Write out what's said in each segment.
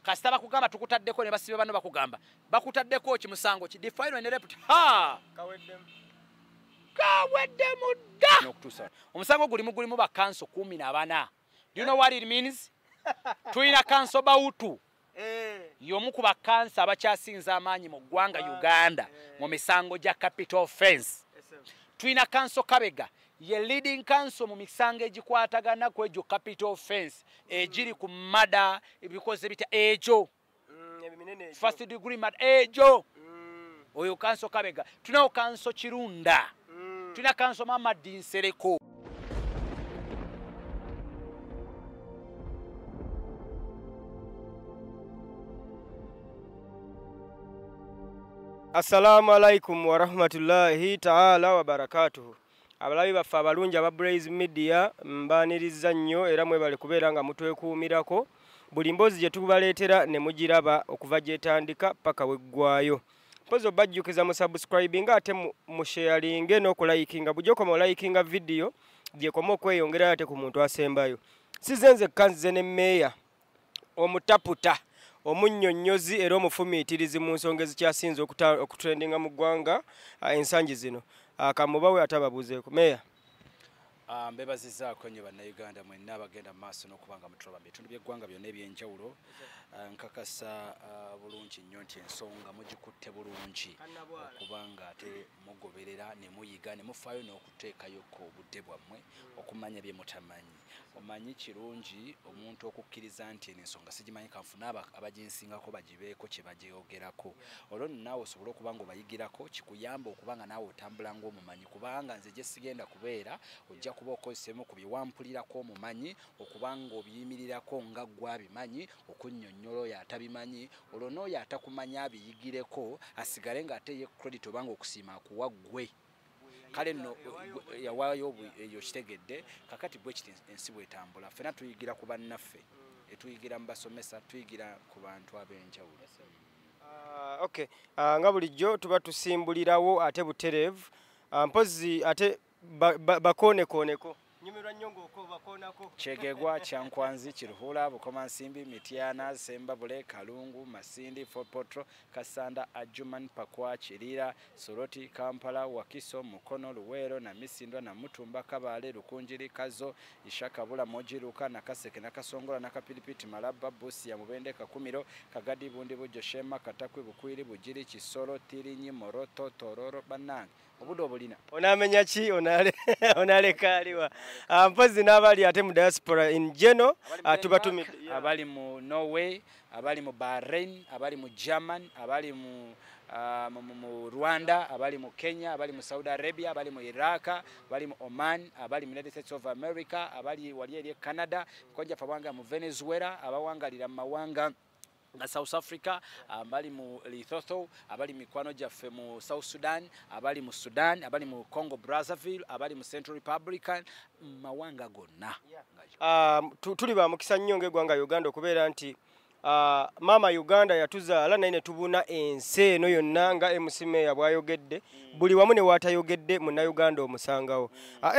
kasita bakugamba tukutaddeko ne basibe bano bakugamba bakutaddeko ki musango ki define and report ha kawedde mudda nokutusa omusango gulimu ba council 14. Do you know what it means? Tuina council bautu yomu ku bakansa abakyasinza amaanyi mu ggwanga Uganda mu misango gya capital offense. Tuina council Kabega ye leading council mu misango egikwatagana ku egyo capital offense egiri ku mada ebikoze bita ejo first degree mad ejo oyo council Kabega. Tunao council Kirunda, tuna council Mamadi Nsereko. Assalamu alaikum wa rahmatullahi ta'ala wa barakatuhu. Abalabi baffe abalungi aba Blaze Media mbaniriza nnyo era mwebale kubeera nga mutwekuumirako buli mboozi gye tubaleetera ne mugiraba okuva gyetandika paka weggwayo. Mpozi obajjukiza mu subscribing ate mu sharing n'okulayikinga bujjoko mu likinga video gyekoma okweyongera ate ku muntu asembayo. Sizenze kanze ne meya omutaputa omunnyonnyozi era omufumiitirizi mu nsonga ezikyasinze okutrendinga mu ggwanga ensangi zino. Kamubawe atababuuzeeko meya. Mbebazizaako nnyo bannayuganda mwenna abagenda mu maaso n'okubanga mutuloba mu bitundu by'eggwanga byonna eby'enjawulo. Nkakasa bulungi nnyo nti ensonga mugikutte bulungi okubanga ate mugoberera ne muyiga ne mufaayo n'okuteekayoko obudde bwammwe okumanya bye mutamanyi. Omanyi kirungi omuntu okukkiriza nti ensonga sigimanyi kanfuna abaginsingako bagibeeko kye bagyogerako. Olwo naawe osobola okuba nga obayigirako kikuyamba okuba nga naawe otambula ng'omumanyi kubanga nze gye sigenda kubeera ojja kuba okozesemu ku byewampulirako omumanyi okuba nga obiyimirirako nga ggwe abimanyi okunnyonnyola oyo atabimanyi olwo n'oyo atakumanya abiyigireko asigale ng'ate ye credit obanga okusiima akuwa ggwe. Kale no yawaayo eyo kitegedde kakati bwe kiti ensi bwetambula ffena tuyigira ku bannaffe tuyigira mu basomesa tuyigira ku bantu ab'enjawulo. Okay, nga bulijjo tuba tusimbulirawo ate butereevu mpozi ate bakonekoneko nyumirwa nnyo ng'okobakonako Kyegegwa Kyankwanzi Kiruhura Bukomansimbi Mityana Sembabule Kalungu Masindi Fort Potro Kasanda Ajuman Pakwa Kirira Soroti Kampala Wakiso Mukono Luwero na Misindwa na Mutumba Kabale Lukunjiri Kazo Ishakabula Mojiruka na Kaseke na Kasongola na Kapilipiti Malaba Busi ya Mubende Kakumiro Kagadi Bundi Bujoshema Katakwi Bukwiri Bujiri Kisoro Tirinyi Moroto Tororo Banang obudo obulina onamenya ki onale kaliwa mpozi n'abali ate mu diaspora in general tubatumidde abali mu Norway abali mu Bahrain abali mu German abali mu Rwanda abali mu Kenya abali mu Saudi Arabia abali mu Iraq abali mu Oman abali mu United States of America abali wali eri Canada konja fabanga mu Venezuela abawangalira mu mawanga na South Africa abali mu Lesotho abali mikwano gyaffe mu South Sudan abali mu Sudan abali mu Congo Brazzaville abali mu Central Republican mawanga gonna tuli ba mukisa nnyo ng'eggwanga Uganda okubeera nti mama Uganda yatuzaala naye ne tubuna ensi eno yonna nga MC Meya bw'ayogedde buli wamu ne waatayogedde munnayuganda omusangawo.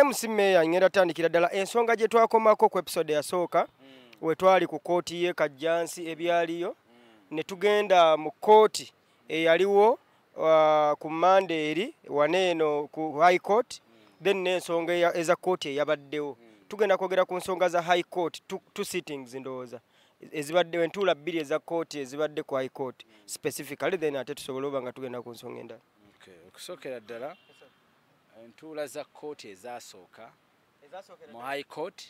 MC Meya ngenda tandikira ddala ensonga gye twakomako ku episode yasooka we twali ku kooti ye Kajjansi ebyaliyo ne tugenda mu kooti eyaliwo ku Monday waneeno ku High Court then n'ensonga eza kooti eyabaddewo tugenda kwogera ku nsonga za High Court two sittings ndowooza ezibadde entuula bbiri eza kooti ezibadde ku High Court specifically then ate tusobola oba nga tugenda ku nsonga endala. Okusookera ddala entuula za kooti ezasooka mu High Court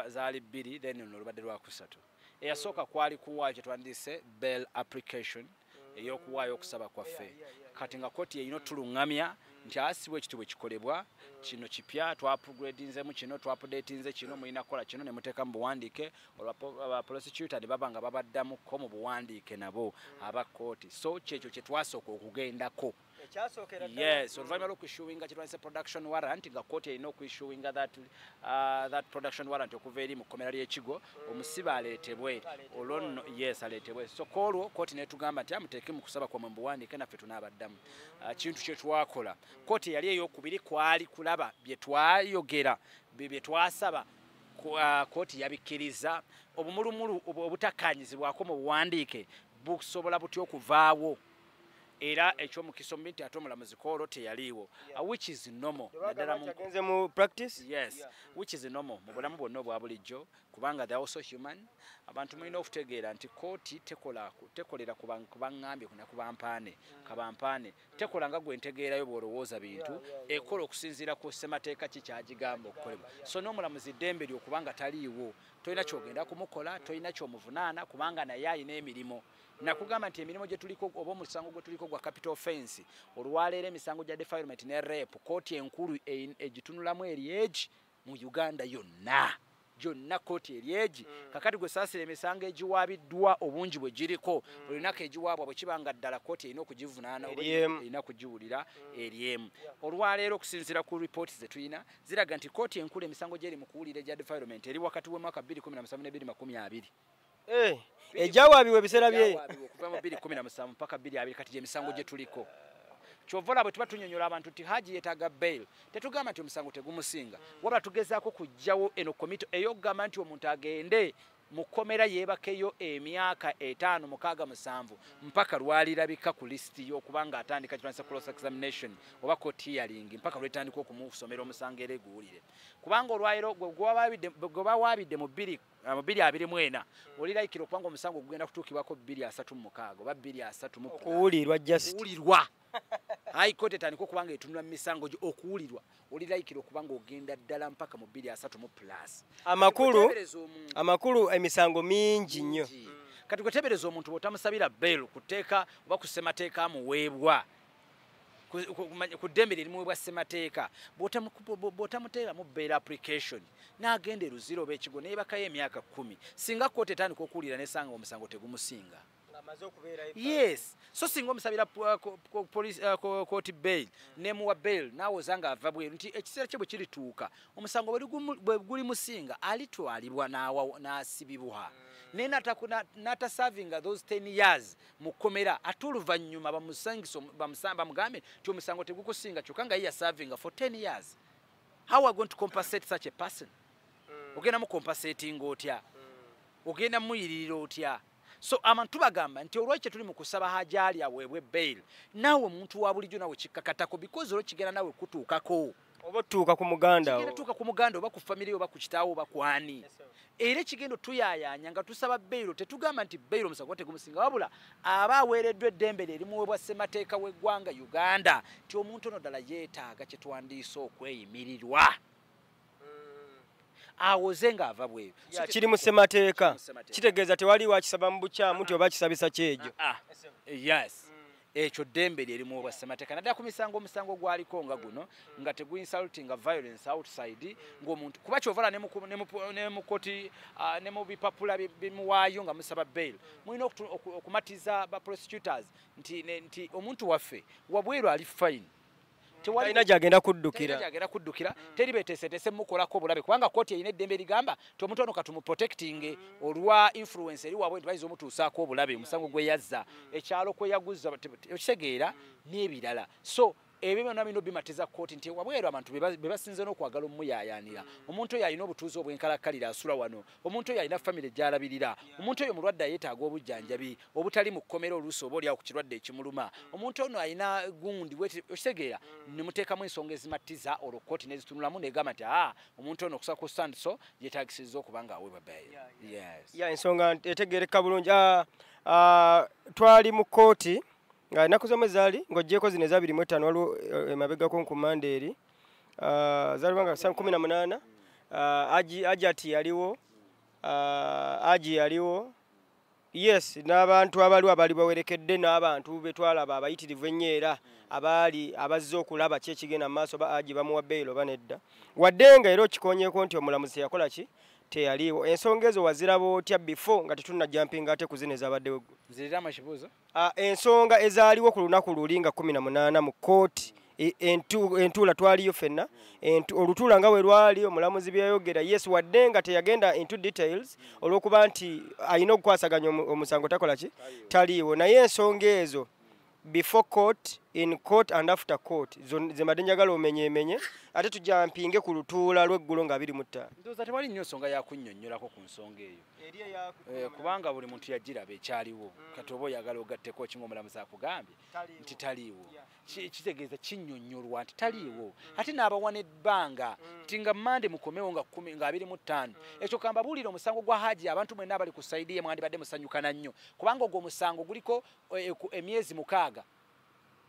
zaali bbiri then olubadde lwakusatu. Eyasooka kwali kuwaayo kye twandise bail application ey'okuwaayo okusaba kwaffe kati nga kooti eyina otulungamya nti asibwa ekitibwe kikolebwa kino kipya twapugradinzemu kino twapudetinze kino mulina kukola kino ne muteeka mu buwandiike abaprosecutor ne baba nga babaddamuko mu buwandiike nabo aba kooti so kyekyo kye twasooka okugendako. Yes, oluvannyuma lw'okwissuinga kye twandise production warrant nga kooti erina okwissuinga that production warrant okuva eri mu kkomera ly'ekigo omusibe aleetebwe olwo nno yes aleetebwe so olwo kooti netugamba nti amuteeke mu kusaba kwamwe mu buwandiike naffe tunaabaddamu kintu kye twakola kooti eyali ey'okubiri kwali kulaba bye twayogera bye twasaba kooti yabikkiriza obumulumulu obutakkaanyizibwako mu buwandiike busobola butya okuvaawo era ekyomukisa omubi nti ate omulamuzi Koolo teyaliiwo which is normal naddala mu practice yes which is normal mu bulamu bwonna obwa bulijjo kubanga they are also human abantu mulina okutegeera nti kooti tekolera kubaŋŋambye kubampaane kabampaane tekola nga gwe ntegeerayo bw'olowooza bintu ekola okusinziira ku ssemateeka ki kyagigamba okukolebwa so n'omulamuzi ddembe ly'okubanga taliiwo tolina kyogenda kumukola tolina kyomuvunaana kubanga naye alina emirimu nakugamba nti emirimu gye tuliko oba omusango gwe tuliko gwa capital offense olwaleero emisango gya defilement ne rape kooti enkulu egitunulamu eryegi mu Uganda yonna kooti eryegi kakati gwe saasira emisango egiwaabiddwa obungi bwe giriko buli lunaku egiwaabwa bwe kibanga ddala kooti erina okugivunaana erina kugiwulira eryemu olwaleero okusinziira ku ripooti ze tulina ziraga nti kooti enkulu emisango gyeri mu kuwulira egya defilement eri wakati w'emwaka 2017 ne 2020 ejawaabibwa ebiseera bye okuva mu 2017 mpaka 2020 kati gy'emisango gye tuliko kyova bwe tuba tunyonyola abantu nti Haji yeetaaga bail tetugamba nti omusango tegumusinga wabula tugezaako kuggyawo eno komito ey'okugamba nti omuntu agende mu kkomera yeebakeyo emyaka 5, 6, 7 mpaka lwalirabika ku lisiti y'okubanga atandika kitwanisa cross examination oba court hearing mpaka lwetandika okumusomera omusango era eguwulire kubanga olwaliro gwe bawaabidde mu 2024 olirayikira okubanga omusango gugenda kutuukibwako 236 oba 233 okuwulirwa just okuwulirwa High Court etandika okubanga etunula mu misango gyo okuwulirwa olirayikira okubanga ogenda ddala mpaka mu 233 plus amakulu emisango mingi nnyo kati gwetebereza omuntu bw'otamusabira bail kuteeka oba ku ssemateeka amuweebwa ku ddembe lirimuweebwa ssemateeka bw'otamuteeramu bail application n'agenda eruziro oba ekigo neebakayo emyaka 10 singa kooti etandika okuwulira nesanga omusango tegumusinga yes so singa omusabira kooti bail nemuwa bail naawe ozanga ava bweru nti ekiseera kye bwe kirituuka omusango bwe guli musinga alitwalibwa n'asibibwa naye n'atasavinga those 10 years mu kkomera ate oluvannyuma bamugambe nti omusango tegukusinga kyokka nga ye yasavinga for 10 years how are going to compensate such a person ogenda mu compensating otya ogenda muyiririra otya so abantu bagamba nti olwekyo tuli mu kusaba Haji Ali aweebwe bail naawe omuntu wa bulijjo nawe kikkakatako because olwo kigenda nawe kutuukako oba otuuka ku muganda kigenda tuuka ku muganda oba ku family oba ku kitaawo oba ku ani era kigendo tuyayaanya nga tusaba bail tetugamba nti bail omusango tegumusinga wabula aba aweereddwa eddembe lye erimuweebwa ssemateeka w'eggwanga Uganda nti omuntu ono ddala yeetaaga kye twandiise okweyimirirwa awoze nga ava bweyo kiri mu ssemateeka kitegeeza tewaliwo akisaba mu bukyamu nti oba kisabisa kyegyo yes ekyo ddembe lye erimu obwa ssemateeka naddala ku omusango gwaliko nga guno nga teguinsultinga violence outside ng'omuntu kuba kyovala ne mu koti ne mu bipapula bimuwaayo nga musaba bail mulina okumatiza ba prosecutors nti omuntu waffe wabweru ali fine talina gyagenda kuddukira teri beteeseteese mukolako obulabe kubanga kooti erina eddembe ligamba ti omuntu ono katumuprotecting olwa influence eri waabwe nti bayiza omutuusaako obulabe omusango gwe yazza ekyalo kwe yaguza ekitegeera n'ebirala so ebyo byonna bino bimatiza kooti nti wabweru abantu be basinze n'okwagala omuyaayaanira omuntu oyo alina obutuuzi obwenkalakkalira asula wano omuntu oyo alina famire gy'alabirira omuntu oyo mulwadde yeetaaga obujjanjabi obutali mu kkomera oluusi oba oliawo ku kirwadde ekimuluma omuntu ono alina gundi okitegeera ne muteekamu ensonga ezimatiza olwo kooti nezitunulamu negamba nti omuntu ono okusa ku sandiso yeetaagisizza okuba nga aweebwa bail ensonga etegeereka bulungi twali mu kooti nga ennaku zomwe zaali ng'oggyeko zino eza 25 waliwo emabegako nkumanda eri zaalibanga 18 Aji yaliwo yes n'abantu abaliwo abaali bawerekedde n'abantu betwalaba abayitirivu ennyo era abazze okulaba ki ekigenda mu maaso ba Aji bamuwa bail oba nedda wadde nga era okikonyeeko nti omulamuzi yakola ki teyaliiwo ensonga ezo waziraba otya before nga tetunnajampinga ate ku zino ezabaddewo nziriramu ekibuuzo ensonga ezaaliwo ku lunaku luli nga 18 mu kooti entuula twaliyo ffenna olutuula nga bwe lwali omulamuzi byayogera yes wadde nga teyagenda into details olw'okuba nti alina okukwasaganya omusango takola ki taliiwo naye ensonga ezo before court in court and after court ze madenjagala omenye ate tujja mpinge ku lutuula lw'eggulo nga 25 ndoza tewali nnyo nsonga ya kunnyonnyolako ku nsonga eyo kubanga buli muntu yagiraba ekyaliwo kati oba oyagala ogatteko kinga omulamuzi akugambye nti taliiwo kitegeeza kinnyonnyolwa nti taliiwo ate n'abawa n'ebbanga nti nga mmande mukomewo nga 25 ekyo kamba buulira omusango gwa Haji abantu mwenna abali ku sayidi ye mwandibadde musanyukana nnyo kubanga ogwo omusango guliko emyezi 6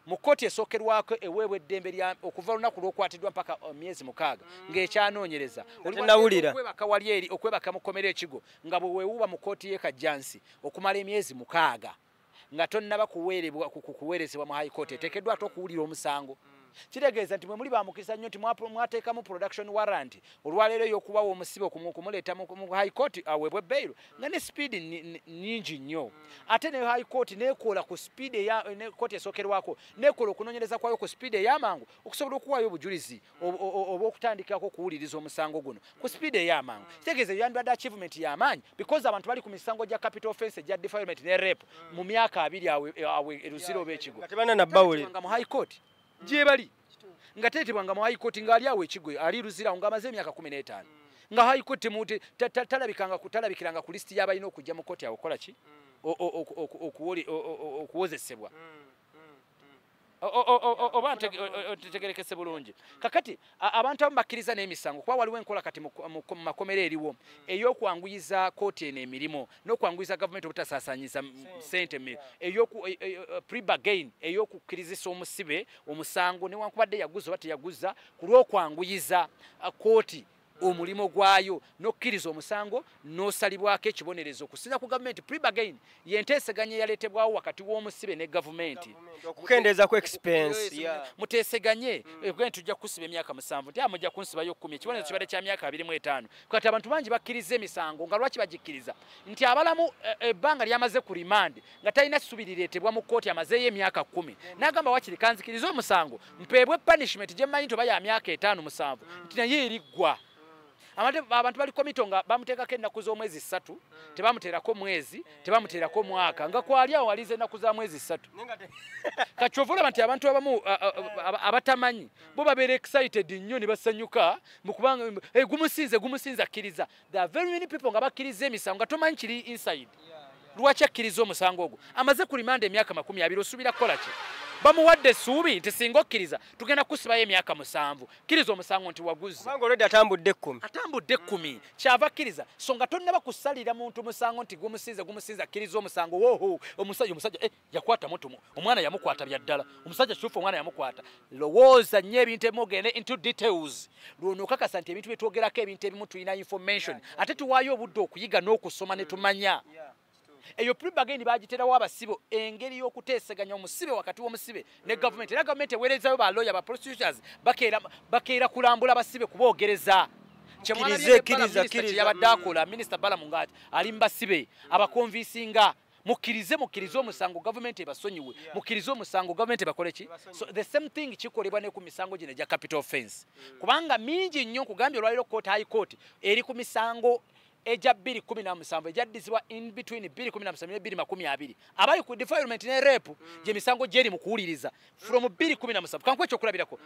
mu kkooti esookerwako eweebwa eddembe lya okuva lunaku lw'okwatiddwa mpaka myezi 6 ng'ekyanoonyereza okwebaka wali eri okwebaka mukomera ekigo nga bwe weewuuba mu kkooti y'e Kajjansi okumala emyezi 6 nga tonnaba kuweerezebwa mu high court eteekeddwa ate okuwulira omusango kitegeeza nti mwe muli bamukisa nnyo nti mwateekamu production warrant olwaleero y'okubawa omusibe okumuleeta mu high court aweebwe bail nga ne speed nnyingi nnyo ate ne high court neekola ku speed ne court esookerwako neekola okunoonyereza kwayo ku speed ey'amangu okusobola okuwaayo obujulizi oba okutandikako okuwuliriza omusango guno ku speed ey'amangu kitegeeza yandibadde achievement y'amaanyi because abantu bali ku misango gya capital offense egya defilement ne rape mu myaka 2 awe eruzira oba ekigo nga mu high court gye bali nga teetebwanga mu high court ng'ali awo ekigo ali luzirawo ng'amaze emyaka 15 nga high court talabikiranga ku lisiti y'abalina okujja mu kkooti awo okukola ki okuwozesebwa oba ntegerekese bulungi kakati abantu abamu bakkiriza n'emisango kuba waliwo enkola kati mu makomero eriwo ey'okwanguyiza kkooti eno emirimu n'okwanguyiza gavumenti obutasaasaanyiza ssente pre-bargain ey'okukkirizisa omusibe omusango newankubadde yaguza oba teyaguza ku lw'okwanguyiza kkooti omulimu gwayo n'okkiriza omusango n'osalibwako ekibonerezo okusinza ku gavumenti pre-bargain yenteeseganya eyaleetebwawo wakati w'omusibe ne gavumenti okukendeeza ku expense muteeseganye tujja kusiba emyaka 7 nti mujja kunsibayo 10 ekibonerezo kibadde kya myaka 25 kati abantu bangi bakkiriza emisango nga lwaki bagikkiriza nti abalamu ebbanga lyamaze ku remand nga talina ssubi lireetebwa mu kkooti amazeeyo emyaka 10 n'agamba wakiri kanzikiriza omusango mpeebwe punishment gye mmanyi nti oba ya myaka 5-7 nti naye eriggwa abantu bali komito nga bamuteekako ennaku z'omwezi 3 tebamuteerako mwezi tebamuteerako mwaka nga kwali awo walize ennaku za mwezi 3 kakyovu olaba nti abantu abamu abatamanyi bo babeera excited nnyo ne basanyuka mu kubanga gumusinza akkiriza. There are very many people nga bakkiriza emisango nga tomanyi kiri inside lwaki akkiriza omusango ogwo amaze ku rimanda emyaka 20 osuubira kukola ki bamuwadde essuubi nti singa okkiriza tugenda kusibayo emyaka 7 kkiriza omusango nti waguze kubanga olwedde atambudde 10 kyava kkiriza so nga tonnaba kusalira muntu musango nti gumusinza akkiriza omusango woho omusajja yakwata mutumu omwana yamukwata bya ddala omusajja kyufu omwana yamukwata lowooza nnyo ebintu ebimu ogende into details lwono okakasa nti ebintu byetwogerako ebintu ebimu tulina information ate tuwaayo obudde okuyiga n'okusoma ne tumanya eyo pre-bargain bagiterawo abasibo engeri y'okuteeseganya omusibe wakati w'omusibe ne gavumenti era gavumenti eweerezayo ba lawyer ba prosecutors bakeera kulambula abasibe kuboogereza kyemwanayabadde akola minisita Balamu Ngati ali mbasibe abakonvisinga mukkirize omusango gavumenti ebasonyiwe mukkirize omusango gavumenti ebakole ki so the same thing kikolebwa ne ku misango gino egya capital offense kubanga mingi nnyo nkugambye olwaliro court high court eri ku misango eja 217 ejaddizibwa in between 217 ne 220 abali ku defilement ne rape gye misango gyeri mu kuwuliriza from 217 kankwe ekyo kulabirako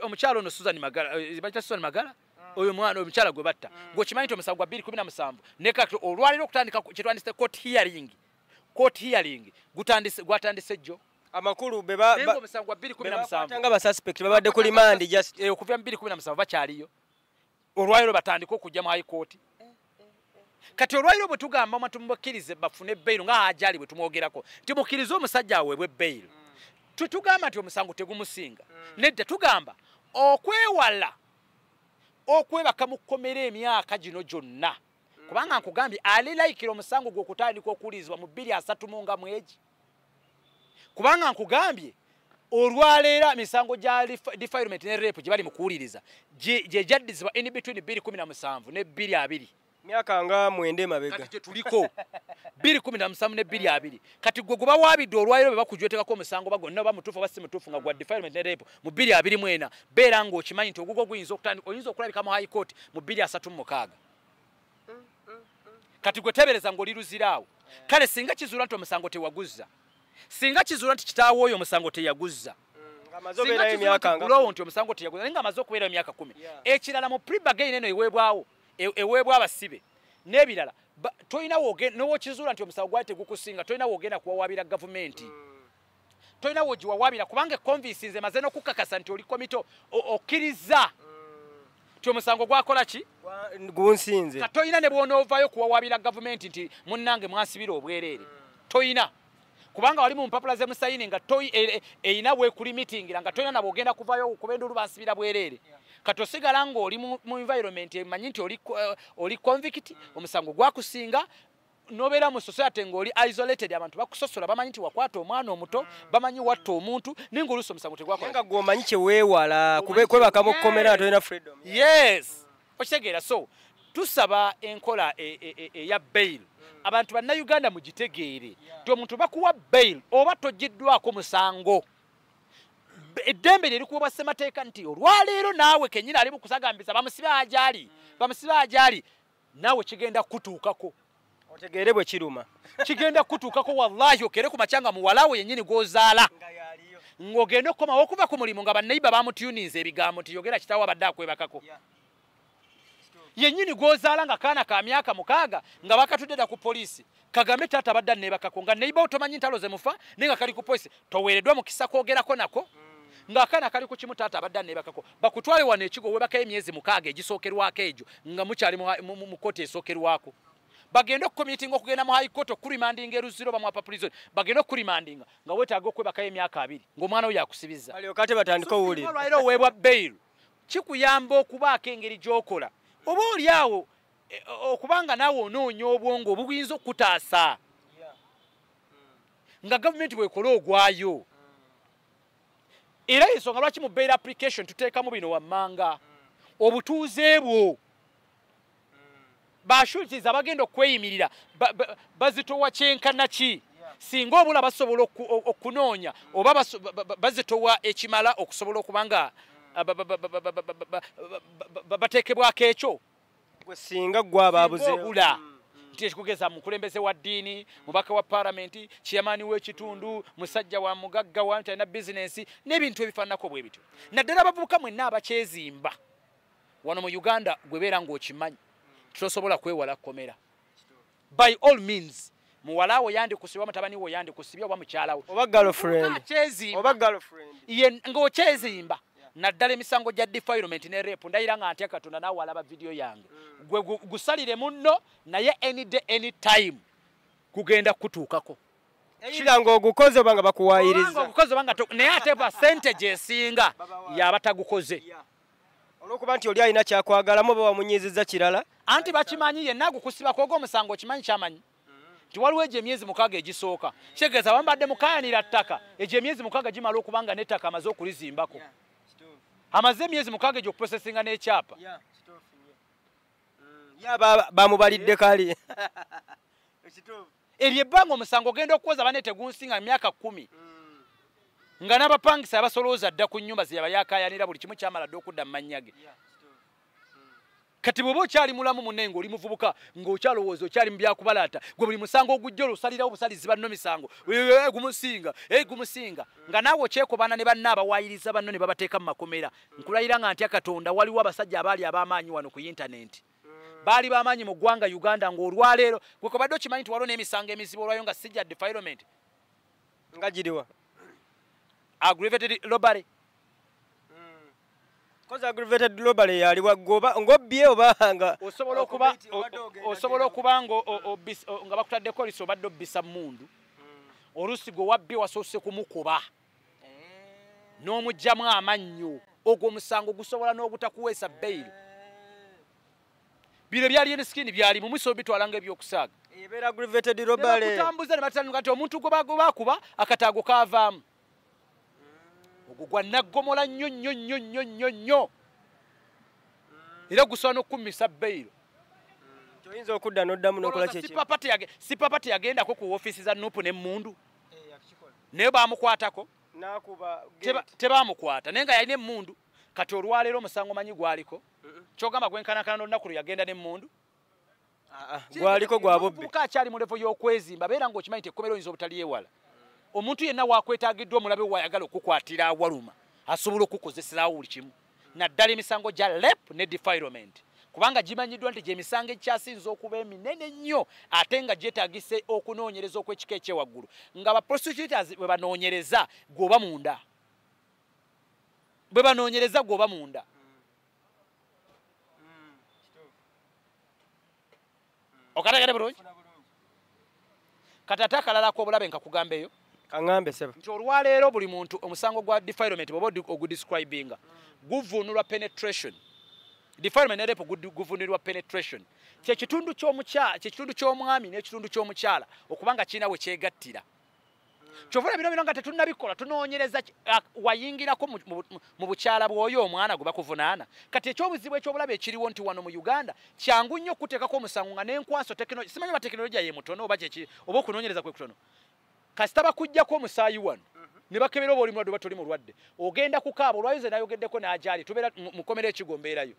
omukyalo ono Susan Magala oyo mwana omukyala gwe batta ng'okimanyi nti omusango gwa 217 ne kati olwaliro okutandika kyetwandise court hearing gwatandise jjo amakulu omusango gwa 217 nga basuspect babadde ku remand just okuva 217 bakyaliyo olwaliro batandika okujja mu high court kati olwaliro bwe tugamba matumubakkirize bafune bail nga ajali bwe tumwogerako nti mukkirize omusajja aweebwe bail tutugamba nti omusango tegumusinga nedda tugamba okwewala okwebaka mu kkomera emyaka gino gyonna kubanga nkugambye alilayikira omusango gw'okutandika okuwulirizibwa mu 230 nga mwegi kubanga nkugambye olwaleera misango gya defilement ne rape gye bali mu kuwuliriza gye jaddizibwa in between 217 ne 220 myaka nga 9 mabega kati tetuliko 217 ne 220 kati gwe gubawaabidde olwaliro be bakujwetekako omusango bagonna bamutuufu basi mutuufu nga gwa defilement ne rape mu 220 beera ng'okimanyi nti ogugwo oyinza okulabika mu high court mu 236 kati gwe tebereza ng'oli luziraawo kale singa kizuula nti omusango tewaguza singa kizuula nti kitaawo oyo omusango teyaguzza ngamazobeera emyaka nga nti omusango teyaguzza naye nga amaze okubeera emyaka 10 ekirala mu pre-bargain eno eweebwawo abasibe n'ebirala tolina n'owokizuula nti omusango gwali tegukusinga tolina woogenda kuwawaabira gavumenti tolina wogiwawaabira kubanga ekonvinsi nze maze n'okukakasa nti oli komito okkiriza nti omusango gwakola ki gunsinze ka tolina ne bw'onoovaayo kuwawaabira gavumenti nti munnange mwansibira obwereere tolina kubanga wali mu mpapula z'emusayini nga eyina weekulimitingira nga tolina nabo ogenda kuvaayo kubenda olu bansibira bwereere kati osigala ng'oli mu environment emanyi nti oli convict omusango gwakusinga nobeera mu society ng'oli isolated abantu bakusosola bamanyi nti wakwata omwana omuto bamanyi watta omuntu naye ng'oluusi omusango tegwakola nga gw'omanyi kyeweewala kwebaka mu kkomera tolina freedom yes okitegeera so tusaba enkola eya bail abantu bannayuganda mugitegeere nti omuntu bakuwa bail oba togiddwako musango eddembe lye likuwa bassemateeka nti olwaleero naawe kennyini ali mukusagambisa bamusibe ajaali naawe kigenda kutuukako otegeere bwe kiruma kigenda kutuukako wallahi okere ku makyanga muwalawe yennyini gwozaala ng'ogenda okukomawo okuva ku mulimu nga bannayiba bamutuninza ebigambo nti yogera kitaawo abadde akwebakako yennyini gwozaala nga kaana ka myaka 6 nga bakatudde ku poliisi kagambe taata abadde anneebakako nga neibawo tomanyi ntalo ze mufa naye nga kali ku poliisi toweereddwa mu kisa kwogerako nako ng'akaana kali ku kimu taata abadde anneebakako bakutwale wano ekigo webakayo emyezi 6 egisookerwako egyo nga mukyali mu kooti esookerwako bagenda okukomitinga okugenda mu high court okurimandinga eruziro bamwapa prison bagenda okurimandinga nga weetaaga okwebakayo emyaka 2 ng'omwana oyo akusibiza alyoka ate batandika owulira olwaliro oweebwa bail kikuyamba okubaako engeri gy'okola oba oli awo okubanga naawe onoonya obwongo obuyinza okutaasa nga gavumenti bwekola ogwayo era ensonga lwaki mu bail application tuteekamu bino wammanga obutuuze bwo bashuritiza bagenda okweyimirira bazitowa kyenkana ki singa obula basobola okunoonya oba bazitowa ekimala okusobola okubanga bateekebwako ekyo gwe singa gwe abaabuzeebula nti ekikugeza mukulembeze wa ddiini mubaka wa paalamenti kiyamaani w'ekitundu musajja wa mugagga wa talina bizinensi n'ebintu ebifaananako bwe bityo naddala abavubuka mwenna abakyezimba wano mu uganda gwe beera ng'okimanyi tosobola kwewala kkomera by all means muwala wo yandikusibwa mutabani wo yandikusibya oba mukyala wo oba girlfriend ng'okyezimba naddala emisango gya defilement ne rape ndayira nga ntya Katonda naawe alaba video yange gwe gusalire munno naye any day any time kugenda kutuukako ekira ng'ogukoze oba nga bakuwaayiriza ogukoze oba nga naye ate percentage esinga yaba tagukoze olwokuba nti oli alina kyakwagalamu oba wamunyiizizza kirala anti bakimanyi yenna agukusibako ogw'omusango okimanyi kyamanyi nti waliwo egyo emyezi 6 egisooka kitegeeza bambadde mukayanira ttaka egyo emyezi 6 gimala okubanga n'ettaka amaze okulizimbako amaze emyezi 6 egyo okuprosesinga n'ekyapa yaba bamubalidde kali eryo ebbanga omusango ogenda okukoza bane tegunsinga myaka 10 nga n'abapangisa abasolooza dda ku nnyumba ze yaba yaakayanira buli kimu kyamala dde okudda mu mannya ge kati bw'oba okyali mulamu munne ng'oli muvubuka ng'okyalowooza okyali mu byakubalaata gwe buli musango ogujja olusalirawo busalizi banno misango gumusinga nga naawe okyekobaana ne banna abawaayiriza banno ne babateeka mu makomera nkulayira nga ntya Katonda waliwo abasajja abaali ab'amaanyi wano ku intaneti baali b'amaanyi mu ggwanga Uganda ng'olwaleero gwe kobadde okimanyi nti waliwo n'emisango emizibu olwayo nga sijja defilement nga giriwa aggravated robbery koze aggravated robbery yali wagoba ngobbye obanga osobola okuba nga bakutaddeko liso obadde obbisa mundu oluusi gwe wabbye wasoose kumukuba n'omugyamu amannyo ogwo omusango gusobola n'obutakuweesa bail bino byali enisikini byali mu miso bitwala ng'ebyokusaaga ebeera aggravated robbery kutambuza ne batandika nti omuntu gwe bakuba akataago kaavaamu ogwo gwa naggomola nnyo era gusobola n'okukumisa bail oyinza okudda n'oddamu n'okola si papa teyagendako ku woofiisi za nuupu n'emmundu naye baamukwatako tebaamukwata naye nga yalina emmundu kati olwaleero omusango manyi gwaliko kyogamba gwenkanakana n'olunaku lwe yagenda n'emmundu gwaliko gwa bubbi akyali mu levo y'okwezimba beera ng'okimanyi nti ekkomero oyinza obutalyewala omuntu yenna wakwetagiddwa omulabe wayagala okukwatira awaluma asobola okukozeserawo buli kimu naddala emisango gya rape ne defilement kubanga gimanyiddwa nti gyemisango ekyasinza okuba eminene ennyo ate nga gyetaagise okunoonyereza okw'ekika ekyewaggulu nga baprosecutors bwe banoonyereza gwoba munda okategedde bulungi kati ate akalala k'obulabe nka kugamba eyo kaŋŋambe seba nti olwaleero buli muntu omusango gwa defilement bw'oba ogudescribinga guvunulwa penetration defilement ne rape guvunulwa penetration kyekitundu ky'omwami n'ekitundu ky'omukyala okubanga kirina we kyegattira kyovula bino nga tetunnabikola tunoonyereza wayingirako mu bukyala bw'oyo omwana gwe bakuvunaana kati ekyobuzibu ekyobulabe ekiriwo nti wano mu Uganda kyangu nnyo okuteekako omusango nga n'enkwaso simanyi ba tekinologiya ye mutono oba okunoonyereza kwe kutono kasita bakuggyako omusaayi wano ne bakebera oba oli mulwadde oba toli mulwadde ogenda kukaaba olwayo ze nayogeddeko n'agyali tubeera mukomera ekigo mbeerayo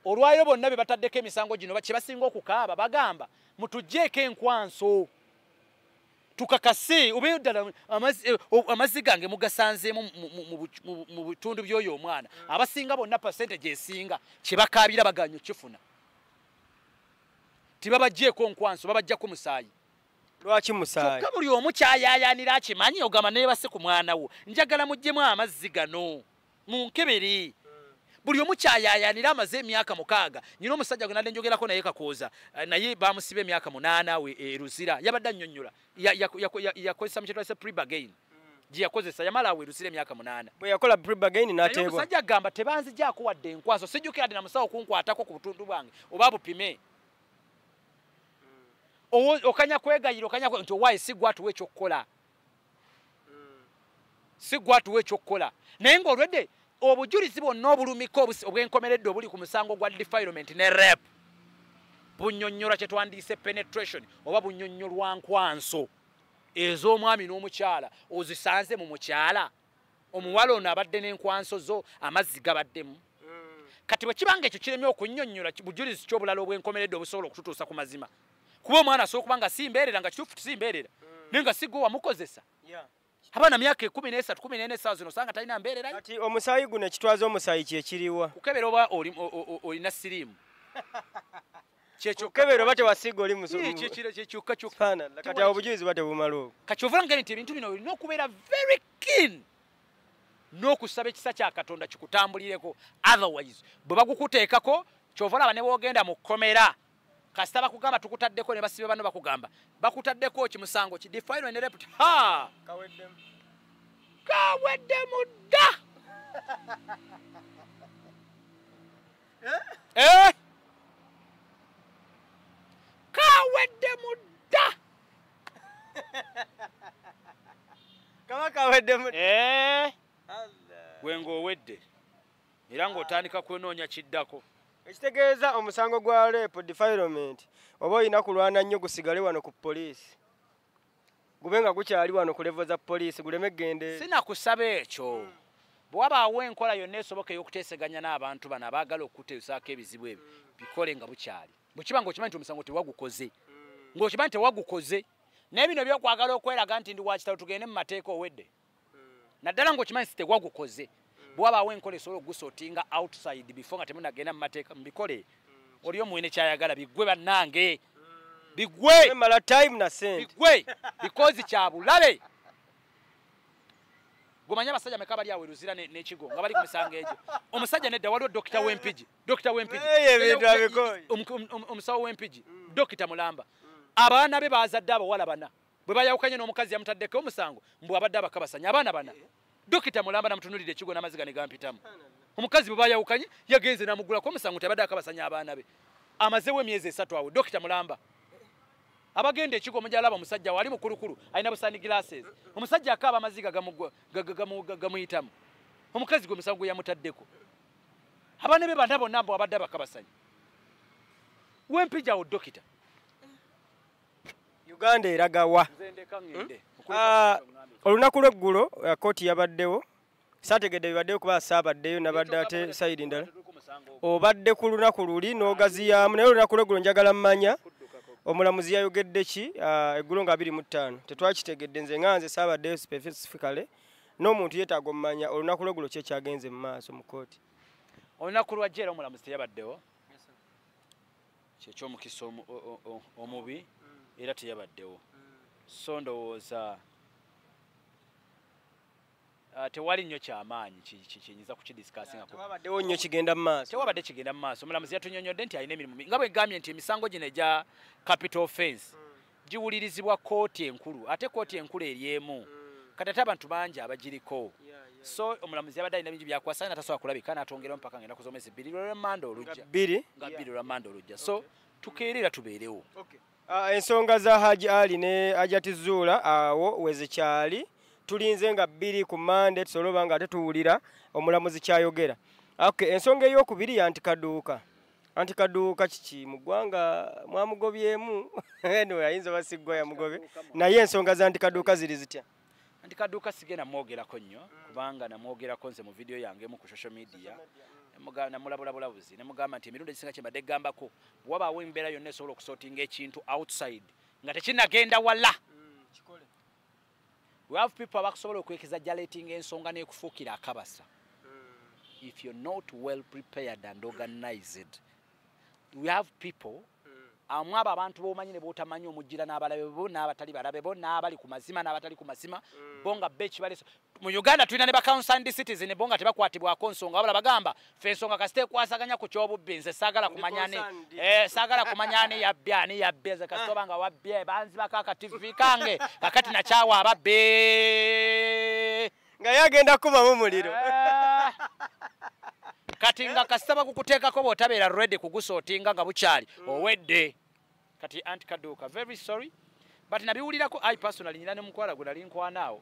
olwayo bonna be bataddeko emisango gino kye basinga okukaaba bagamba mutuggyeko enkwanso tukakase obeyo ddala amazzi gange mugasanzeemu mu bitundu by'oyo omwana abasinga bonna percentage esinga kye bakaabira baganya okifuna tibabaggyeko nkwanso babaggyako musaayi lwaki musaayi kyokka buli omu kyayaayaanira akimanyi ogamba neebase ku mwana wo njagala muggyemu amazzi gano munkebere buli omu kyayaayaanira amaze emyaka 6 nyina omusajja gwe nadde njogerako naye kakooza naye bamusiba emyaka 8 we eruzira yabadde annyonnyola yakozesa mukyetwase prebagain gye yakozesa yamala awe eruzira emyaka 8 bwe yakola prebagain n'ateebwa omusajja agamba tebanzigyako wadde enkwaso sijjukira dde na musawo kunkwatako ku butundu bwange oba bupime okanya kwegayira okanya nti owaayi si gwatuwa ekyokukola naye ng'olwedde obujulizi bwonna obulumiko obwenkomeredde obuli ku musango gwa defilement ne rape bunnyonnyola kye twandiise penetration oba bunnyonnyolwa nkwanso ez'omwami n'omukyala ozisanze mu mukyala omuwala ono abadde n'enkwanso zo amazzi gabaddemu kati bwe kibanga ekyo kiremye okunnyonnyola bujulizi ky'obulala obwenkomeredde obusobola okututuusa ku mazima kuba omwana asobola okuba nga simbeerera nga kituufu tusimbeerera naye nga sigwe wamukozesa abaana myaka 13 14 saa zino osanga talina mbeerera kati omusaayi guno ekitwaza omusaayi kyekiriwa kukebera oba olina siriimu kukebera oba tewasiga oli kyokka kati awo obujulizi bwa tebumala obwo kati ovula ngeri nti ebintu bino olina okubeera very keen n'okusaba ekisa kya Katonda kikutambulireko otherwise bwe bagukuteekako kyova olaba ne bwogenda mu kkomera kasita bakugamba tukutaddeko ne basibe bano bakugamba bakutaddeko kimusango ki defilement ne rape kaweddemu dda kaweddemu dda kaba kaweddemu gwe ng'owedde era ng'otandika kwenoonya kiddako ekitegeeza omusango gwa rape defilement oba olina kulwana nnyo gusigale wano ku poliisi gube nga gukyali wano ku levo za poliisi guleme gende sinakusaba ekyo bwe wabaawo enkola yonna esoboka ey'okuteeseganya n'abantu bano abaagala okuteesaako ebizibu ebyo bikole nga bukyali bwe kiba ng'okimanyi nti omusango tewagukoze ng'okimanyi nti tewagukoze naye bino byokwagala okweraga nti ndi wakitalo tugende mu mateeka owedde naddala ng'okimanyi si tewagukoze bwe wabaawo enkola esobola okugusootinga outside before nga temunagenda mu mateeka mubikole oli omuwene kyayagala biggwe bannange biggwe mala time na sente biggwe because kya bulabe gomanya abasajja meka bali awe Luzira n'ekigo nga bali ku misango egyo omusajja nedda waliwo Dr. Wempigi omusawo Wempigi Dr. Mulamba abaana be bazadde abawala bana bwe bayawukanye n'omukazi yamutaddeko omusango mbwe abadde abakabasanya abaana bana Dr. Mulamba namutunulira ekigo n'amaziga ne gampitamu omukazi bwe bayawukanye yagenze n'amugulako omusango tabadde akabasanya abaana be amazewo emyezi 3 awo Dr. Mulamba abagenda ekigo mujalaba omusajja wali mukulukulu alina busani glasses omusajja akaaba amaziga gamuyitamu omukazi gwe musango yamutaddeko abaana be bana bonna mbwe abadde abakabasanya Wempigi awo Dokita Uganda eragawa olunaku lw'eggulo kooti yabaddewo saategedde bibaddeyo kuba saabaddeyo nabadde ate sayidi ndala obadde ku lunaku luli n'ogaziyaamu naye olunaku lw'eggulo njagala mmanya omulamuzi yayogedde ki eggulo nga 25 tetwakitegedde nze nganze saabaddeyo specifically n'omuntu yeetaaga omumanya olunaku lwegulo ki ekyagenze mu maaso mu kooti. Olunaku lwa jjeera omulamuzi teyabaddewo kyekyomukisa omubi era teyabaddewo so ndowooza tewali nnyo kyamaanyi kiyinza kukidisikasinga tewabaddewo nnyo kigenda mu maaso tewabadde kigenda mu maaso omulamuzi yatunyonyodde nti alina emirimu nga bwe gambye nti emisango gino egya capital offense giwulirizibwa kooti enkulu ate kooti enkulu eri emu kati ate abantu bangi abagiriko so omulamuzi yabadde alina bingi byakwasa naye tasobola kulabika n'atongerawo mpaka ngenda kuzomezi bbiri lw'olwemmanda olujja nga bbiri olw'emmanda olujja so tukeerera tubeerewo. Ensonga za Haji Ali ne Hajati Zuula awo wezikyali tulinze nga bbiri ku Monday tusobole oba nga ate tuwulira omulamuzi kyayogera. Ensonga ey'okubiri ya Antikaduuka kiki mu ggwanga mwamugobyemu anyway ayinza basiggwa yamugobe naye ensonga za Antikaduuka ziri zitya? Antikaduuka sigenda mwogerako nnyo kubanga namwogerako nze mu video yange mu ku social media namulabulabulabuzi nemugamba nti emirundi egisinga kyembadde gambako bwabaawo embeera yonna esobola okusootinga ekintu outside nga tekinagenda wala we have people abakusobola okwekizajjaleetinga ensonga n'ekufuukira akabasa if you're not well prepared and organized we have people amwaba abantu bomanyi ne botamanyi omujjira n'abalabe bo n'abatali balabe bo n'abali ku mazima n'abatali ku mazima bonga bechi baleso mu Uganda tulina ne ba concerned citizen bonga tebakwatibwako nsonga wabula bagamba fe ensonga kasite kwasaganya ku kyobubbi nze saagala kumanyane saagala kumanyane yabbyani yabbeze kasitoba nga wabbye banzi bakaka TV kange kakati na kyawa ababbe nga yagenda kuba mu muliro kati nga kasitaba kukuteekako bw'otabeera ready kugusootinga nga bukyali owedde kati Antikaduuka very sorry but nabiwulirako I personally nyina ne mukwala gwe nali nkwanaawo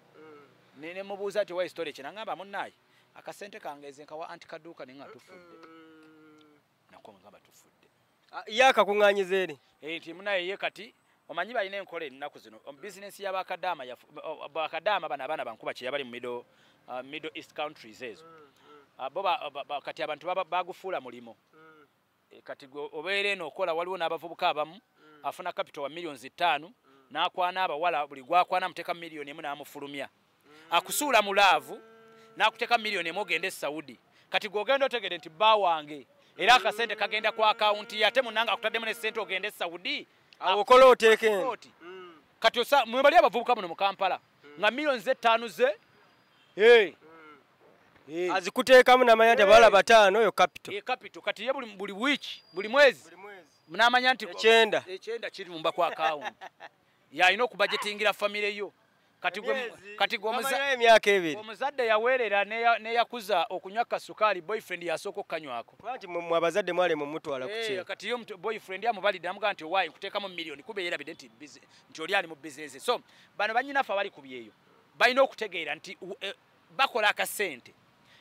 ne mubuuza ati wa story kina ngamba munnaye akasente kangeeze nkawa Antikaduuka ne nga tufudde nako ngamba tufudde yakakuŋŋaanyiza eri nti munnaye ye kati omanyi balina enkola ennaku zino business y'abakadaama bakadaama bano abaana bankuba kye yabali mu middle east countries ezo bo kati abantu bagufuula mulimo kati obeera eno okola waliwo n'abavubuka abamu afuna capital wa millions 5 n'akwana abawala buli gwakwana muteeka million emu n'amufulumya akusuula mu laavu n'akuteeka million emu ogende Saudi kati gw'ogenda otegede nti bba wange era akasente kagenda ku akawunti ate munanga akutaddemu ne ssente ogende Saudi awo okola oteeke kati mwebali abavubuka muno mu Kampala nga millions 5 ze azikuteekamu n'amanya nti abawala 5 oyo capital kati ye buli wiki buli mwezi n'amanya nti ekyenda kiri mumba ku akawunti yalina okubajetingira famire yo kati emyaka 2 omuzadde yaweerera neyakuza okunywa kasukaali boyfriend yasooka okukanywako nti mwe abazadde mwale mumutwala ku kye kati yo boyfriend amubalidde namugamba nti owaayi nkuteekamu million kuba yerabidde nti oli ali mu bizinesi so bano banyinaffe abali ku byeyo balina okutegeera nti bakola akasente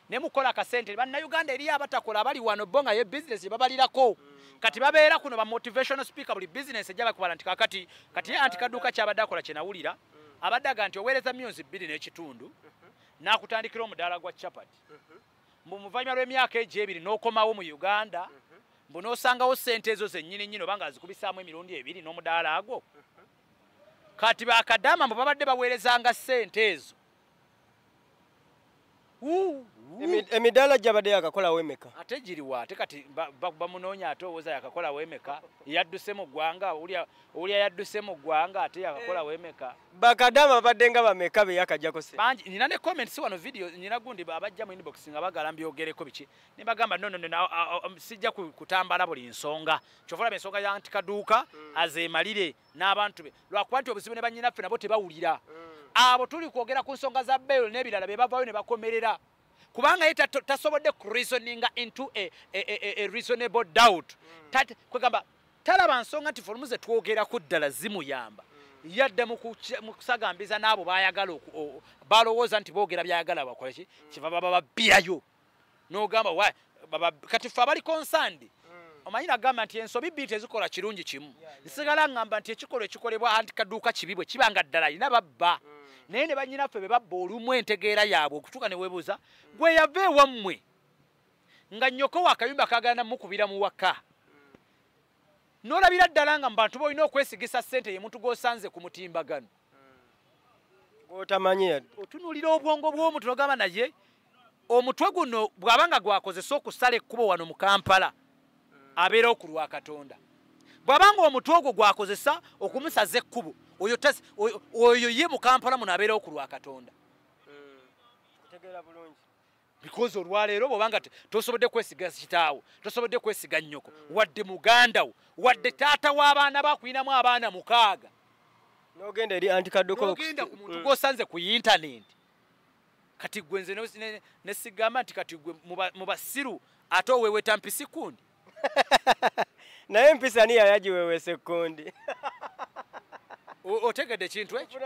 ne mukola akasente bannayuganda eriyo abatakola abali wano bo nga ye bizinesi babalirako kati babeera kuno ba motivational speaker buli bizinesi ejja bakubala nti kati ye Antikaduuka kyabadde akola kye nawulira abadde aga nti oweereza millions 2.5 n'akutandikira omudaala gwa chapati mbu muvannyuma lw'emyaka egy'ebiri n'okomawo mu Uganda mbu n'osangawo ssente ezo zennyini oba nga azikubisaamu emirundi 2 n'omudaala agwo kati bakadaama mbu babadde baweerezanga ssente ezo emidaala gyabadde yakakolawo emeka ate giriwa ate kati bamunoonya ate owooza yakakolawo emeka yadduse mu ggwanga owulya yadduse mu ggwanga ate yakakolawo emeka bakadaama babadde nga bameka be yakajjako se bangi nina ne comments wano video nina gundi abajja mu inbox nga bagala mbyogereko biki ne bagamba no sijja kutambala buli nsonga kyofulaba ensonga ya Antikaduuka azeemalire n'abantu be lwakuba nti obuzibu ne bannyinaffe nabo tebawulira abo tuli kwogera ku nsonga za bail n'ebirala be bavaayo ne bakomerera kubanga ye tasobodde reasoninga into a reasonable doubt kwegamba talaba nsonga nti fulumu twogerako ddala zimuyamba yadda mu kusagambiza n'abo bayagala balowooza nti boogera byayagala bakola ki kiva baba babbirayo n'ogamba kati ffe abali concerned omanyi nagamba nti ensobi bbiri tezikola kirungi kimu nsigala ngamba nti ekikolwa ekikolebwa Antikaduuka kibi bwe kibanga ddala alina babba naye ne bannyinaffe be babba olumu entegeera yaabwe okutuuka ne weebuuza gwe yava ewammwe nga nnyoko wa akayumba kagala namukubira mu waka n'olabira ddala nga mu bantu boolina okwesigisa ssente ye muntu gw'osanze ku mutimbagano gw'otamanyi yadde otunuulira obwongo bw'omuntu n'ogamba naye omutwe guno bw'aba nga gwakozesa okusala ekkubo wano mu Kampala abeerawo ku lwa Katonda bw'aba nga omutwe ogwo gwakozesa okumusaza ekkubo oyo ye mu Kampala muno abeerawo ku lwa Katonda because olwaleero bw'oba nga tosobodde kwesiga kitaawo tosobodde kwesiga nnyoko wadde muganda wo wadde taata w'abaana bakulinamu abaana 6 n'ogenda eri antikaddoko n'ogenda ku muntu gw'osanze ku yintaneti kati gwe nze nesigamba nti kati gwe mu basiru ate oweeweta mpisi kundi naye empisa niyo yagiweweesa ekkundi otegedde ekintu ekyo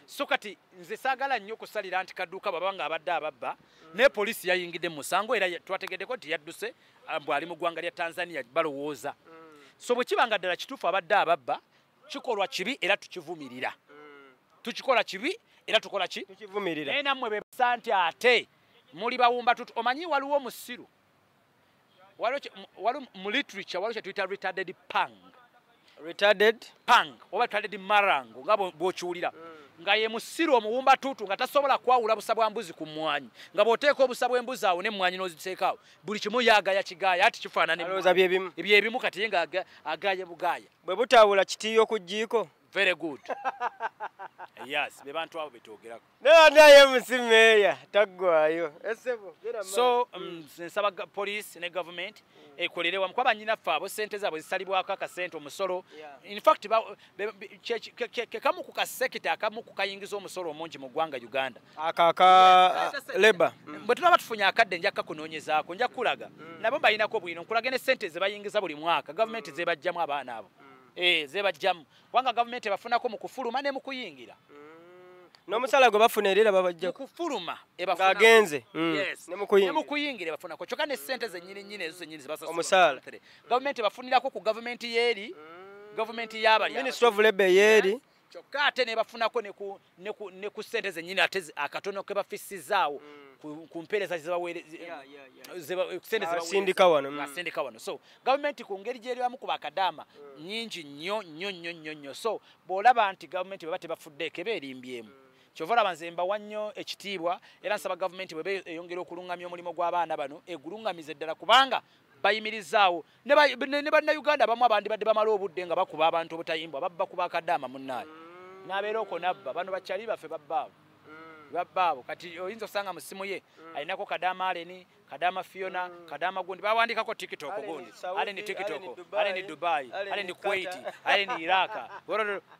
so kati nze saagala nnyo okusalira nti kadduuka baba nga abadde ababba ne poliisi yayingidde mu musango era twategeddeko nti yadduse bw'ali mu ggwanga lya Tanzania balowooza so bwe kiba nga ddala kituufu abadde ababba kikolwa kibi era tukivumirira tukikola kibi era tukola ki tukivumirira naye nammwe bebasa nti ate muli bawumba tutu omanyi waliwo omusiru waliwo mu literature waliwo kye tuyita retarded pang oba retarded marango nga bw'okiwulira nga ye musiru omuwumba tutu nga tasobola kwawula busa bwa mbuzi ku mmwanyi nga bw'oteeka obusa bw'embuzi awo n'emmwanyi n'oziteekaawo buli kimu yagaya kigaaya ati kifaanana ebyebimu kati ye nga agaaya bugaaya bwe butaawula kitiiyo ku jjiiko very good yes be bantu abo betwogerako naye musimeeya taggwayo esebo so nsaba police ne government ekolere wamu kwaba nyinaffe abo ssente zaabwe zisalibwako akasente omusolo in fact kamu ku kasekita akamu ku kayingiza omusolo omungi mu ggwanga Uganda akaka leba bwe tunaba tufunye akadde njakka kunoonyezaako nja kulaga nabo balinako bwino nkulaga ne ssente ze bayingiza buli mwaka gavumenti zebajjamu abaana abo zebajjamu kubanga gavumenti ebafunako mu kufuluma ne mu kuyingira n'omusala gwe bafuna era babajja kufuluma agenze ne mu kuyingira ebafunako kyokka ne ssente zennyini ezo zennyini zibasasula omusala gavumenti ebafunirako ku gavumenti yeeri gavumenti y'abali Ministry of Labour yeeri kyokka ate nebafunako ne ku ssente zennyini ate akatono ke bafisizaawo ku mpeereza asindika wano so gavumenti ku ngeri gyeribamu ku bakadaama nnyingi nnyo so bw'olaba nti gavumenti bwe batebafuddeeko eba erimbyemu kyova olaba nze mbawa nnyo ekitiibwa era nsaba gavumenti bwe eyongera okulungamya omulimu gw'abaana bano egulungamize ddala kubanga bayimirizaawo ne bannayuganda abamu abandi badde bamala obudde nga bakuba abantu obutayimbwa babba ku bakadaama munnaayo n'abeera oko nabba bano bakyali baffe babbaabo kati oyinza okusanga mu ssimu ye alinako Kadaama Aleni Kadaama Fiona Kadaama gundi bawandikako TikTok gundi Aleni TikTok Aleni Dubai Aleni Kuwait Aleni Iraka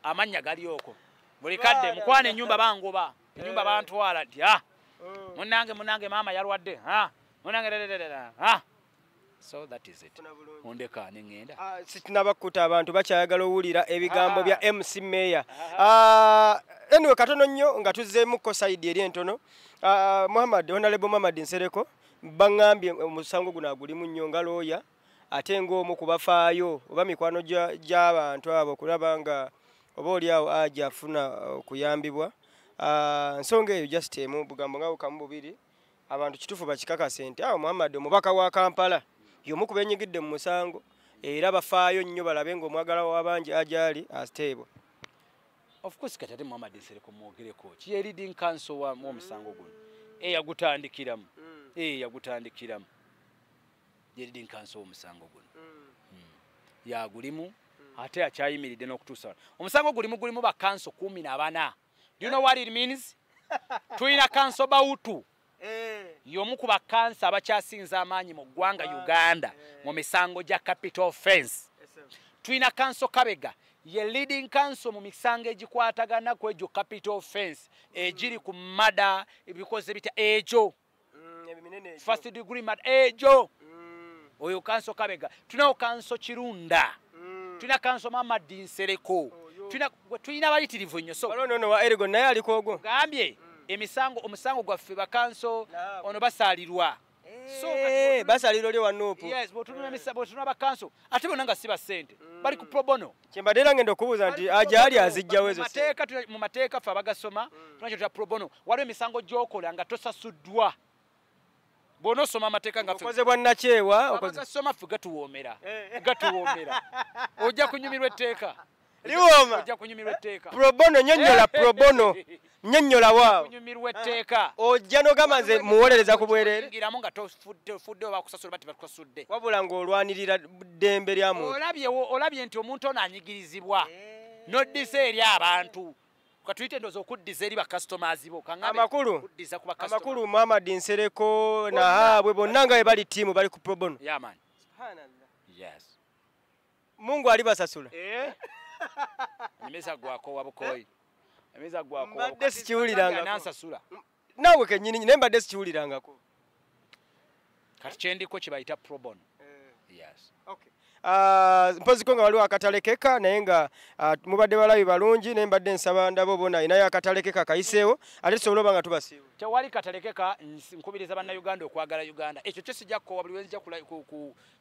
amannya gali okwo buli kadde mukwane ennyumba bangoba ennyumba bantwala nti munange maama yalwadde munange so that is it ondeka nengenda situnabakkuta abantu bakyayagala owulira ebigambo bya MC Mayor anyway katono nnyo nga tuzzeemukko side eri entono Honorable Muhammad Nsereko baŋŋambye omusango guno agulimu nnyo nga looya ate ng'omu kubafaayo oba mikwano gy'abantu abo okulaba nga oba oli awo aja afuna okuyambibwa nsonga eyo just emu bugambo nga bukamu bubiri abantu kituufu bakikakase nti awo Muhammad omubaka wa Kampala y'omu ku beenyigidde mu musango era bafaayo nnyo balabe ng'omwagala w'abangi agyali stable. Of course kati ate Muhammad Nsereko mwogereko ki ye leading council w'omusango guno yagutandikiramu yagutandikiramu ye leading council w'omusango guno yagulimu ate akyayimiridde n'okutuusa omusango gulimu ba council 14. Do you know what it means? Tulina council bawutu y'omu ku bakansa abakyasinza amaanyi mu ggwanga Uganda mu misango gya capital offense. Tulina council Kabega ye leading council mu misango egikwatagana ku egyo capital offense egiri ku mada ebikoze bita ejo first degree murder ejo oyo council Kabega. Tulinawo council Kirunda tulina council Muhammad Nsereko tulina bayitirivu nnyo so no wa Erigo naye aliko ogwo gambye omusango gwaffe bakanso ono basalirwa so basalirwa oli wanuupu yes bw'otunula bakanso ate bonna nga si basente bali ku pro bono kyembadde era ngenda okubuuza nti ajaali azijjawo ezo mu mateeka ffe abagasoma tunakyo tutya pro bono waliwo emisango gy'okola nga tosasuddwa bw'onosoma amateeka nga okoze bwannakyewa abagasoma ffe gatuwoomera ojja kunyumirwa etteeka liwooma ojja kunyumirwa etteeka pro bono nyonnyola pro bono nnyonnyola waawo kunyumirwa etteeka ojja n'ogamba nze muwolereza ku bwereere ngiramu nga tofudde oba kusasula bati batukasudde wabula ng'olwanirira ddembe lya muntu olabye nti omuntu ono anyigirizibwa noddisa eri abantu katuyite ndoza okuddiza eri bakastomers bo amakulu Muhammad Nsereko nahabwe bonna nga bwe bali ttiimu bali ku pro bono Mungu alibasasula emeza gwako wabukoyi emeza gwako mbadde sikiwulirangako nansasula naawe kennyini naye mbadde sikiwulirangako kati kyendiko kye bayita pro bono mpoziko nga waliwo akatalekeka naye nga mubadde balabi balungi naye mbadde nsaba ndabo bona inayo akatalekeka kayiseewo ate tusobole oba nga tubasiiwa tewali katalekeka nkubiriza bannayuganda okwagala uganda ekyo kyo sijja kukowa buli lwenzija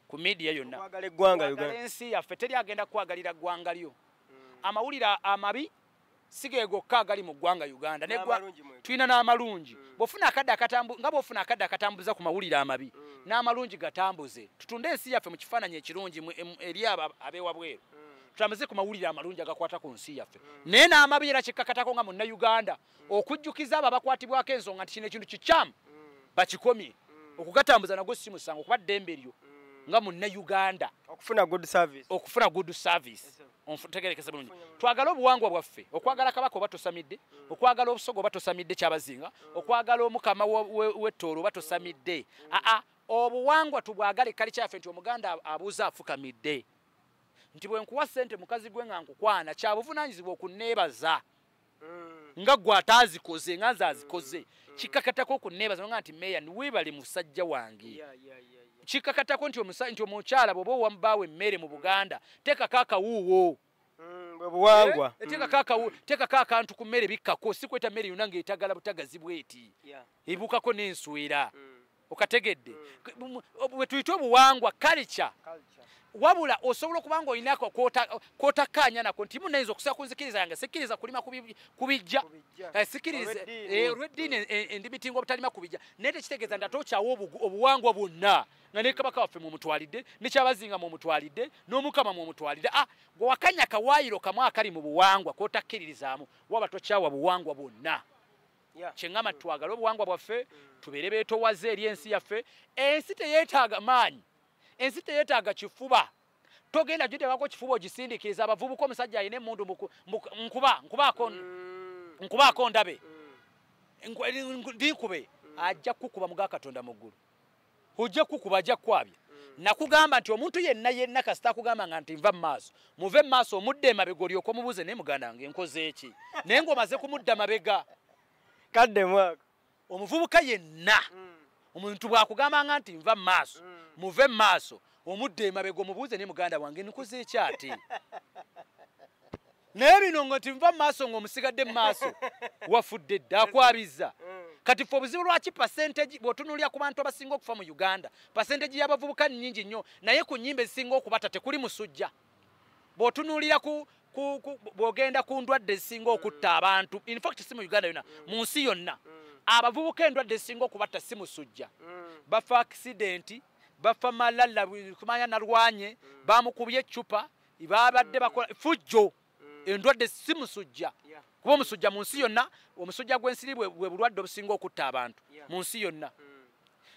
ku media yonna okwagala eggwanga uganda ensi yaffe teri agenda kwagalira ggwanga lyo amawulire amabi sigegokka agali mu ggwanga uganda tulina n'amalungi bw'ofuna akadde akatambuza ku mawulire amabi n'amalungi gatambuze tutunde ensi yaffe mu kifaananyi ekirungi eri abeewa bweru tutambuze ku mawulire amalungi agakwata ku nsi yaffe naye n'amabi era kikkakatako nga munnayuganda okujjukiza abo abakwatibwako ensonga nti kino ekintu kikyamu bakikomye okugatambuza nagwo si musango okuba ddembe lyo nga munnayuganda okufuna good service ontegerekese bulungi twagala obuwangwa bwaffe okwagala kabaka oba tosamidde okwagala obusogo oba tosamidde kyabazinga okwagala omukama w'ettoolo oba tosamidde obuwangwa tubwagale kali kyaffe nti omuganda abuuza afukamidde nti bwe nkuwa ssente mukazi gwe nga nkukwana kyabuvunaanyizibwa okunneebaza nga gwe ataazikoze nga nze azikoze kikkakatako okunneebaza nga nti meeya niweebale musajja wange kikkakatako nti omukyala bw'oba owamubaawo emmere mu Buganda teekako akawuuwo buwangwa teekako akantu ku mmere bikkako si kweta mmere yonna ng'etagala butagazi bweti ebuukako n'enswera okategedde bwe tuyite obuwangwa culture wabula osobola okubanga olinako kwotakkaanya nako nti munayinza okusobola kunzikiriza yange sikkiriza kulima kubijja sikkiriza olw'eddiini endimitinga obutalima kubijja naye tekitegeeza nti ate okyawa obuwangwa bwonna nga ne kabaka waffe mumutwalidde nekyabazinga mumutwalidde n'omukama mumutwalidde gwe wakanya kawaayiro kamu akali mu buwangwa kwotakkiririzaamu waba tokyawa buwangwa bwonna kyeŋŋamba twagale obuwangwa bwaffe tubeere beetowaze eri ensi yaffe ensi teyeetaaga maanyi ensi teyeetaaga kifuba togenda giteekako kifuba ogisindiikiriza abavubuka omusajja alina emmundu nkubaako ndabe ndinkube ajja kukuba muga Katonda mu ggulu ojja kukuba ajja kukwabya nakugamba nti omuntu yenna kasita akugamba nga nti nva mu maaso muve mu maaso omudde emabega olyoka omubuuze naye muganda wange nkoze eki naye ng'omaze kumudda mabega kadde mwaka omuvubuka yenna omuntu bw'akugambanga nti nva mu maaso muve mu maaso omudde emabega omubuuze naye muganda wange nkoze eki ate naye bino ngo nti nva mu maaso ng'omusigadde mu maaso wafudde dda akwabizza kati ffe obuzibu lwaki percentage bw'otunuulira ku bantu abasinga okufa mu Uganda percentage y'abavubuka nnyingi nnyo naye ku nnyimba ezisinga okubata tekuli musujja bw'otunuulira bw'ogenda ku ndwadde ezisinga okutta abantu in fact si mu Uganda yonna mu nsi yonna abavubuka endwadde ezisinga okubatta si musujja bafa accident bafa malala kumanya nalwanye bamukubye eccupa babadde bakola fujjo endwadde si musujja kuba omusujja mu nsi yonna omusujja gw'ensiri bwe bulwadde obusinga okutta abantu mu nsi yonna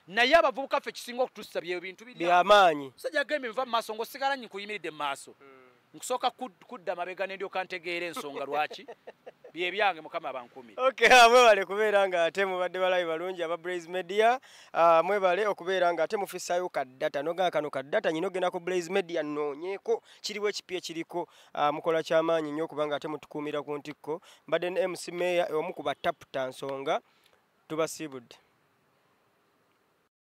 naye abavubuka ffe kisinga okutussa bye bintu byamaanyi musajja agambye nva mu maaso ng'osigala nkuyimiridde mu maaso nkusooka kudda mabega ne ndyoka ntegeera ensonga lwaki bye byange mukama bankumi mwebale kubeera nga ate mubadde balabi balungi aba Blaze Media mwebale okubeera nga ate mufisaayo kaddata nogaa kano kaddata nyina ogenda ku Blaze Media noonyeeko kiriwo ekipi ekiriko mukola kyamaanyi nnyo okubanga ate mutukuumira ku ntikko mbadde ne MC Meya omu ku bataputa nsonga tubasiibudde